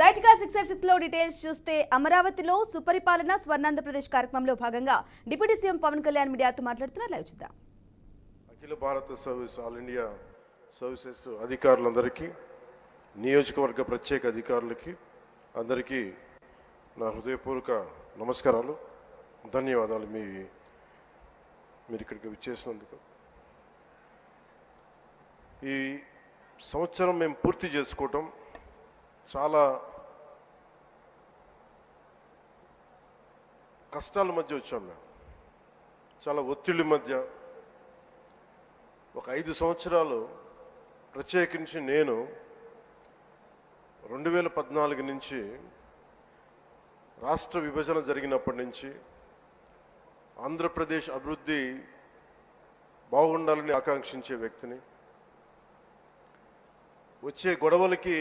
Right గా 6 లో details చూస్తే అమరావతిలో సుపరిపాలన స్వర్ణాంధ్రప్రదేశ్ కార్యక్రమంలో భాగంగా డిప్యూటీ సీఎం పవన్ కళ్యాణ్ మీడియాతో మాట్లాడుతున్నారు. లైవ్ చూద్దాం. అఖిల భారత సర్వీస్ ఆల్ ఇండియా సర్వీసెస్ అధికారులందరికీ, నియోజకవర్గ ప్రత్యేక అధికారులకి అందరికీ నా హృదయపూర్వక నమస్కారాలు, ధన్యవాదాలు మీరు ఇక్కడికి విచ్చేసినందుకు. ఈ సంవత్సరం మేము పూర్తి చేసుకోవటం చాలా కష్టాల మధ్య వచ్చాం. మేము చాలా ఒత్తిడి మధ్య ఒక 5 సంవత్సరాలు, ప్రత్యేకించి నేను 2014 నుంచి రాష్ట్ర విభజన జరిగినప్పటి నుంచి ఆంధ్రప్రదేశ్ అభివృద్ధి బాగుండాలని ఆకాంక్షించే వ్యక్తిని. వచ్చే గొడవలకి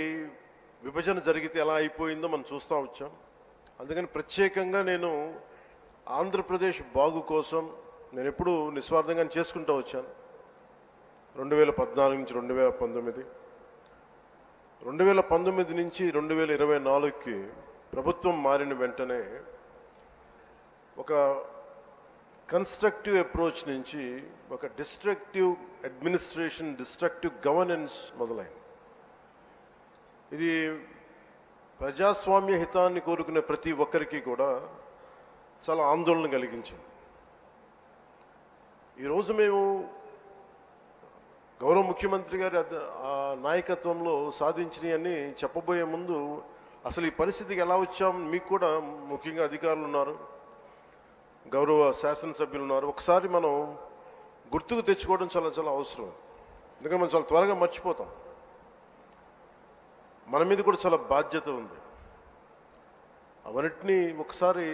విభజన జరిగితే ఎలా అయిపోయిందో మనం చూస్తూ వచ్చాం. అందుకని ప్రత్యేకంగా నేను ఆంధ్రప్రదేశ్ బాగు కోసం నేను ఎప్పుడూ నిస్వార్థంగా చేసుకుంటూ వచ్చాను. 2014 నుంచి 2019, 2019 నుంచి 2024కి ప్రభుత్వం మారిన వెంటనే ఒక కన్స్ట్రక్టివ్ అప్రోచ్ నుంచి ఒక డిస్ట్రక్టివ్ అడ్మినిస్ట్రేషన్, డిస్ట్రక్టివ్ గవర్నెన్స్ మొదలైంది. ఇది ప్రజాస్వామ్య హితాన్ని కోరుకునే ప్రతి ఒక్కరికి కూడా చాలా ఆందోళన కలిగించింది. ఈరోజు మేము గౌరవ ముఖ్యమంత్రి గారి నాయకత్వంలో సాధించినవన్నీ చెప్పబోయే ముందు అసలు ఈ పరిస్థితికి ఎలా వచ్చాం, మీకు కూడా ముఖ్యంగా అధికారులు ఉన్నారు, గౌరవ శాసనసభ్యులు ఉన్నారు, ఒకసారి మనం గుర్తుకు తెచ్చుకోవడం చాలా చాలా అవసరం. ఎందుకంటే మనం చాలా త్వరగా మర్చిపోతాం. మన మీద కూడా చాలా బాధ్యత ఉంది. అవన్నిటినీ ఒకసారి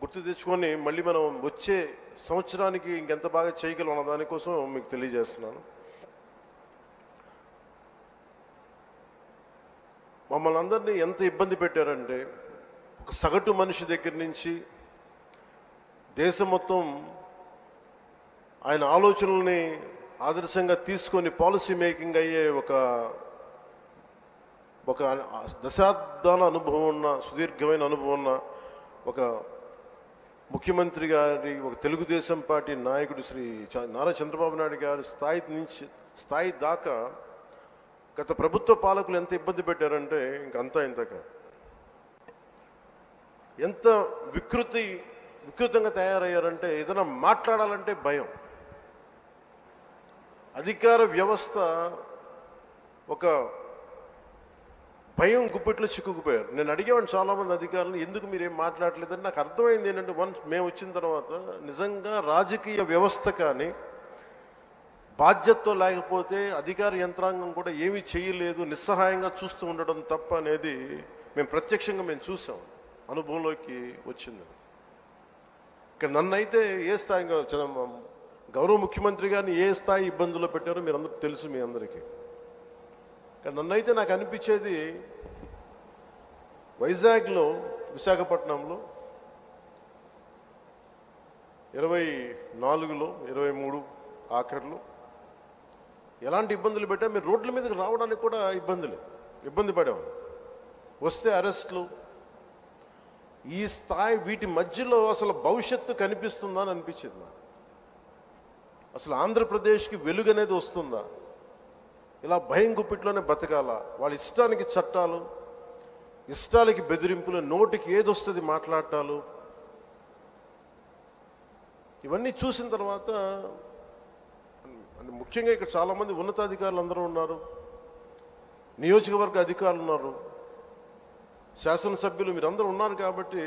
గుర్తు తెచ్చుకొని మళ్ళీ మనం వచ్చే సంవత్సరానికి ఇంకెంత బాగా చేయగలం అన్న దానికోసం మీకు తెలియజేస్తున్నాను. మమ్మల్ని అందరినీ ఎంత ఇబ్బంది పెట్టారంటే, ఒక సగటు మనిషి దగ్గర నుంచి దేశం మొత్తం ఆయన ఆలోచనల్ని ఆదర్శంగా తీసుకొని పాలసీ మేకింగ్ అయ్యే ఒక దశాబ్దాల అనుభవం ఉన్న, సుదీర్ఘమైన అనుభవం ఉన్న ఒక ముఖ్యమంత్రి గారి, ఒక తెలుగుదేశం పార్టీ నాయకుడు శ్రీ నారా చంద్రబాబు నాయుడు గారి స్థాయి దాకా గత ప్రభుత్వ పాలకులు ఎంత ఇబ్బంది పెట్టారంటే ఇంకంతా ఇంత కాదు. ఎంత వికృతంగా తయారయ్యారంటే ఏదైనా మాట్లాడాలంటే భయం. అధికార వ్యవస్థ ఒక భయం గుప్పిట్లో చిక్కుకుపోయారు. నేను అడిగేవాడిని చాలామంది అధికారులు, ఎందుకు మీరేం మాట్లాడలేదని. నాకు అర్థమైంది ఏంటంటే, మేము వచ్చిన తర్వాత నిజంగా రాజకీయ వ్యవస్థ కానీ బాధ్యతతో లేకపోతే అధికార యంత్రాంగం కూడా ఏమీ చేయలేదు, నిస్సహాయంగా చూస్తూ ఉండడం తప్ప అనేది మేము ప్రత్యక్షంగా చూసాం, అనుభవంలోకి వచ్చింది. ఇక నన్నైతే ఏ స్థాయిగా గౌరవ ముఖ్యమంత్రి గారిని ఏ స్థాయి ఇబ్బందుల్లో పెట్టారో మీరు అందరూ తెలుసు, మీ అందరికీ. కానీ నన్నైతే నాకు అనిపించేది, వైజాగ్లో, విశాఖపట్నంలో 24లో 23 ఆఖరిలో ఎలాంటి ఇబ్బందులు పెట్టా, మీరు రోడ్ల మీదకి రావడానికి కూడా ఇబ్బంది పడేవాళ్ళు. వస్తే అరెస్టులు. ఈ స్థాయి, వీటి మధ్యలో అసలు భవిష్యత్తు కనిపిస్తుందా అని అనిపించింది నాకు. అసలు ఆంధ్రప్రదేశ్కి వెలుగు అనేది వస్తుందా? ఇలా భయం గుప్పిట్లోనే బతకాల? వాళ్ళ ఇష్టానికి చట్టాలు, ఇష్టాలకి బెదిరింపులు, నోటికి ఏది వస్తుంది మాట్లాడటాలు, ఇవన్నీ చూసిన తర్వాత ముఖ్యంగా ఇక్కడ చాలామంది ఉన్నతాధికారులు అందరూ ఉన్నారు, నియోజకవర్గ అధికారులు ఉన్నారు, శాసనసభ్యులు మీరందరూ ఉన్నారు. కాబట్టి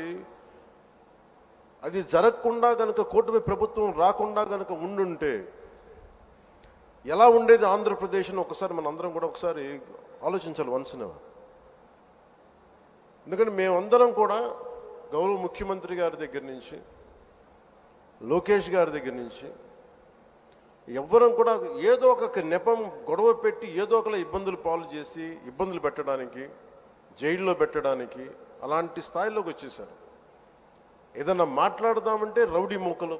అది జరగకుండా కనుక, కూటమి ప్రభుత్వం రాకుండా కనుక ఉండుంటే ఎలా ఉండేది ఆంధ్రప్రదేశ్ని ఒకసారి మన అందరం కూడా ఒకసారి ఆలోచించాలి, వన్స్నే. ఎందుకంటే మేమందరం కూడా గౌరవ ముఖ్యమంత్రి గారి దగ్గర నుంచి, లోకేష్ గారి దగ్గర నుంచి ఎవ్వరం కూడా ఏదో ఒక నెపం, గొడవ పెట్టి ఏదో ఒకలా ఇబ్బందులు పాలు చేసి, ఇబ్బందులు పెట్టడానికి, జైల్లో పెట్టడానికి, అలాంటి స్థాయిలోకి వచ్చేసారు. ఏదన్నా మాట్లాడదామంటే రౌడీ మూకలు,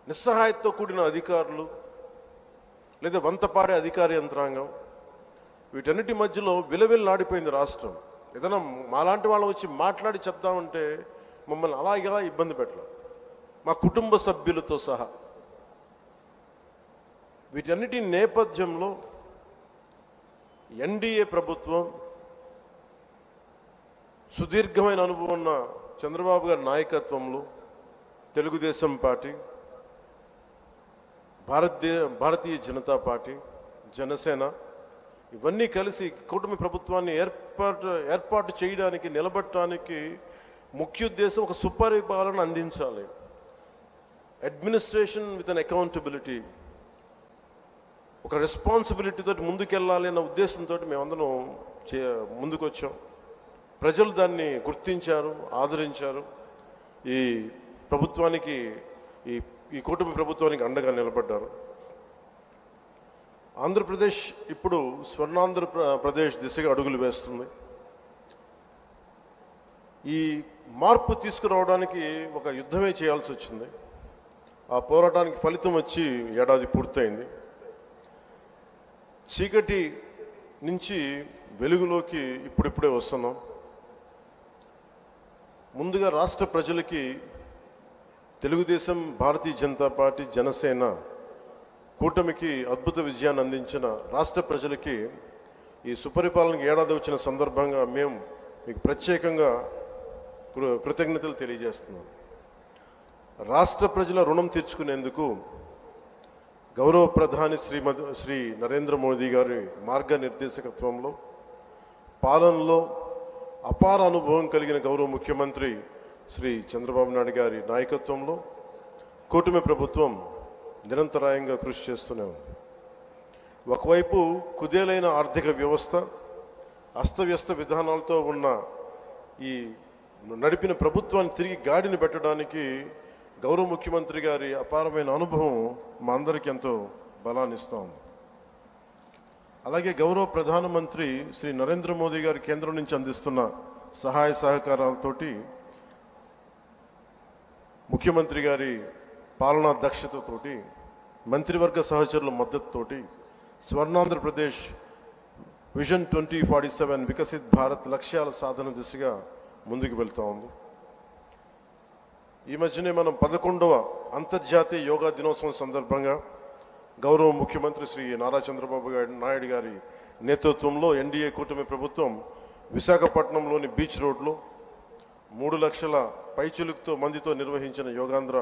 నిస్సహాయతతో కూడిన అధికారులు, లేదా వంతపాడే అధికార యంత్రాంగం, వీటన్నిటి మధ్యలో విలవిల్లాడిపోయింది రాష్ట్రం. ఏదైనా మాలాంటి వాళ్ళు వచ్చి మాట్లాడి చెప్దామంటే మమ్మల్ని అలాగే ఇబ్బంది పెట్టాలి, మా కుటుంబ సభ్యులతో సహా. వీటన్నిటి నేపథ్యంలో ఎన్డీఏ ప్రభుత్వం, సుదీర్ఘమైన అనుభవం ఉన్న చంద్రబాబు గారి నాయకత్వంలో తెలుగుదేశం పార్టీ, భారతీయ జనతా పార్టీ, జనసేన ఇవన్నీ కలిసి కూటమి ప్రభుత్వాన్ని ఏర్పాటు చేయడానికి, నిలబెట్టడానికి ముఖ్య ఉద్దేశం ఒక సుపరిపాలన అందించాలి. అడ్మినిస్ట్రేషన్ విత్ అన్ అకౌంటబిలిటీ, ఒక రెస్పాన్సిబిలిటీ తోటి ముందుకెళ్ళాలి అన్న ఉద్దేశంతో మేమందరం ముందుకు వచ్చాం. ప్రజలు దాన్ని గుర్తించారు, ఆదరించారు. ఈ ప్రభుత్వానికి, ఈ కూటమి ప్రభుత్వానికి అండగా నిలబడ్డారు. ఆంధ్రప్రదేశ్ ఇప్పుడు స్వర్ణాంధ్రప్రదేశ్ దిశగా అడుగులు వేస్తుంది. ఈ మార్పు తీసుకురావడానికి ఒక యుద్ధమే చేయాల్సి వచ్చింది. ఆ పోరాటానికి ఫలితం వచ్చి ఏడాది పూర్తయింది. చీకటి నుంచి వెలుగులోకి ఇప్పుడిప్పుడే వస్తున్నాం. ముందుగా రాష్ట్ర ప్రజలకి తెలుగుదేశం, భారతీయ జనతా పార్టీ, జనసేన కూటమికి అద్భుత విజయాన్ని అందించిన రాష్ట్ర ప్రజలకి ఈ సుపరిపాలనకి ఏడాది వచ్చిన సందర్భంగా మేము మీకు ప్రత్యేకంగా కృతజ్ఞతలు తెలియజేస్తున్నాం. రాష్ట్ర ప్రజల రుణం తీర్చుకునేందుకు గౌరవ ప్రధాని శ్రీ నరేంద్ర మోదీ గారి మార్గనిర్దేశకత్వంలో, పాలనలో అపార అనుభవం కలిగిన గౌరవ ముఖ్యమంత్రి శ్రీ చంద్రబాబు నాయుడు గారి నాయకత్వంలో కూటమి ప్రభుత్వం నిరంతరాయంగా కృషి చేస్తూనే ఉంది. ఒకవైపు కుదేలైన ఆర్థిక వ్యవస్థ, అస్తవ్యస్త విధానాలతో ఉన్న ఈ నడిపిన ప్రభుత్వాన్ని తిరిగి గాడిని పెట్టడానికి గౌరవ ముఖ్యమంత్రి గారి అపారమైన అనుభవం మా అందరికీ ఎంతో బలాన్ని ఇస్తూ ఉంది. అలాగే గౌరవ ప్రధానమంత్రి శ్రీ నరేంద్ర మోదీ గారి కేంద్రం నుంచి అందిస్తున్న సహాయ సహకారాలతోటి, ముఖ్యమంత్రి గారి పాలనా దక్షతతోటి, మంత్రివర్గ సహచరుల మద్దతుతోటి స్వర్ణాంధ్రప్రదేశ్ విజన్ 2047 వికసిత్ భారత్ లక్ష్యాల సాధన దిశగా ముందుకు వెళ్తూ ఉంది. ఈ మధ్యనే మనం 11వ అంతర్జాతీయ యోగా దినోత్సవం సందర్భంగా గౌరవ ముఖ్యమంత్రి శ్రీ నారా చంద్రబాబు నాయుడు గారి నేతృత్వంలో ఎన్డీఏ కూటమి ప్రభుత్వం విశాఖపట్నంలోని బీచ్ రోడ్లో 3 లక్షల పైచిలుకుతో మందితో నిర్వహించిన యోగాంధ్ర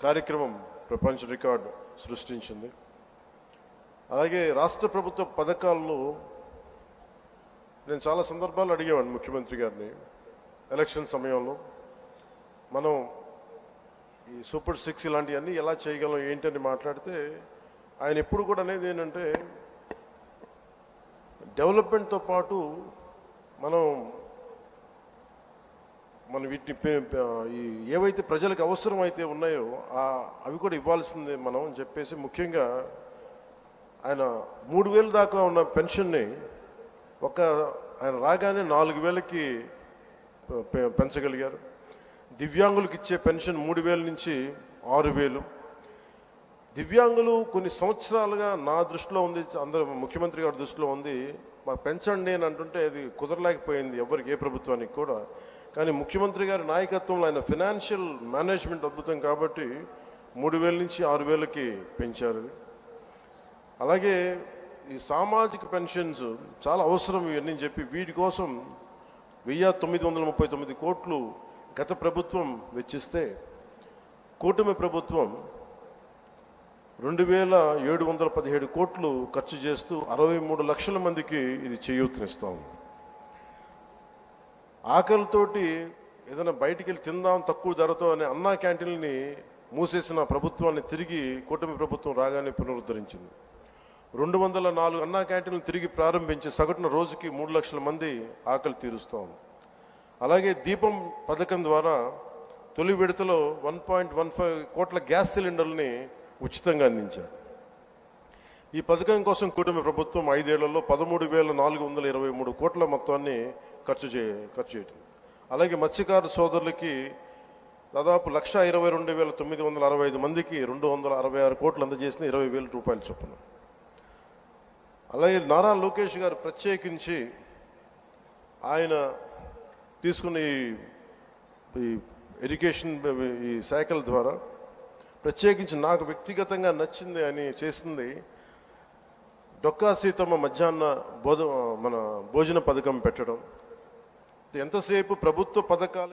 కార్యక్రమం ప్రపంచ రికార్డు సృష్టించింది. అలాగే రాష్ట్ర ప్రభుత్వ పథకాల్లో నేను చాలా సందర్భాలు అడిగేవాడిని ముఖ్యమంత్రి గారిని. ఎలక్షన్ సమయంలో మనం ఈ సూపర్ 6 ఇలాంటివన్నీ ఎలా చేయగలం ఏంటని మాట్లాడితే ఆయన ఎప్పుడు కూడా అనేది ఏంటంటే, డెవలప్మెంట్తో పాటు మనం వీటిని ఏవైతే ప్రజలకు అవసరం అయితే ఉన్నాయో అవి కూడా ఇవ్వాల్సిందే మనం అని చెప్పేసి, ముఖ్యంగా ఆయన 3,000 దాకా ఉన్న పెన్షన్ని ఆయన రాగానే 4,000కి పెంచగలిగారు. దివ్యాంగులకు ఇచ్చే పెన్షన్ 3,000 నుంచి 6,000. దివ్యాంగులు కొన్ని సంవత్సరాలుగా నా దృష్టిలో ఉంది, అందరూ ముఖ్యమంత్రి గారి దృష్టిలో ఉంది, మాకు పెంచండి అని అంటుంటే అది కుదరలేకపోయింది ఎవరికి, ఏ ప్రభుత్వానికి కూడా. కానీ ముఖ్యమంత్రి గారి నాయకత్వంలో ఆయన ఫినాన్షియల్ మేనేజ్మెంట్ అద్భుతం కాబట్టి 3,000 నుంచి 6,000కి పెంచారు. అలాగే ఈ సామాజిక పెన్షన్స్ చాలా అవసరం ఇవన్నీ చెప్పి వీటి కోసం 1,939 కోట్లు గత ప్రభుత్వం వెచ్చిస్తే, కూటమి ప్రభుత్వం 2,717 కోట్లు ఖర్చు చేస్తూ 63 లక్షల మందికి ఇది చేయూతనిస్తాం. ఆకలితోటి ఏదైనా బయటికి వెళ్ళి తిందాం తక్కువ ధరతో అనే అన్నా క్యాంటీన్ని మూసేసిన ప్రభుత్వాన్ని తిరిగి కూటమి ప్రభుత్వం రాగానే పునరుద్ధరించింది. 204 అన్నా క్యాంటీన్లు తిరిగి ప్రారంభించి సగటున రోజుకి 3 లక్షల మంది ఆకలి తీరుస్తాం. అలాగే దీపం పథకం ద్వారా తొలి విడతలో 1.15 కోట్ల గ్యాస్ సిలిండర్లని ఉచితంగా అందించారు. ఈ పథకం కోసం కూటమి ప్రభుత్వం 5 ఏళ్లలో 13,423 కోట్ల మొత్తాన్ని ఖర్చు చేయటం. అలాగే మత్స్యకార సోదరులకి దాదాపు 1,22,965 మందికి 266 కోట్లు అందజేసిన 20,000 రూపాయల చొప్పున. అలాగే నారా లోకేష్ గారు ప్రత్యేకించి ఆయన తీసుకున్న ఈ ఎడ్యుకేషన్ ఈ శాఖల ద్వారా ప్రత్యేకించి నాకు వ్యక్తిగతంగా నచ్చింది అని చేసింది డొక్కా సీతమ్మ మధ్యాహ్న భోజన పథకం పెట్టడం. ఎంతసేపు ప్రభుత్వ పథకాలు